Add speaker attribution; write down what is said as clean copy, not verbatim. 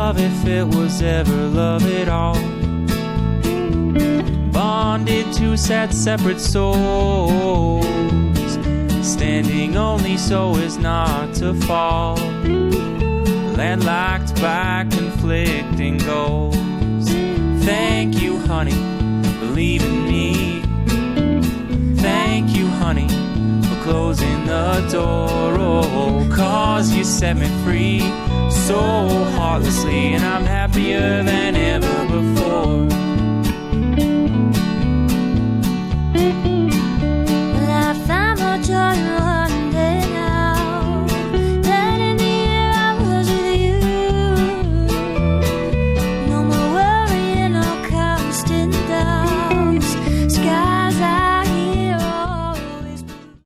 Speaker 1: love if it was ever love at all. Bonded to sad separate souls, standing only so as not to fall, landlocked by conflicting goals. Thank you, honey, believe in me. Thank you, honey, for closing the door. Oh, 'cause you set me free so heartlessly, and I'm happier than ever before.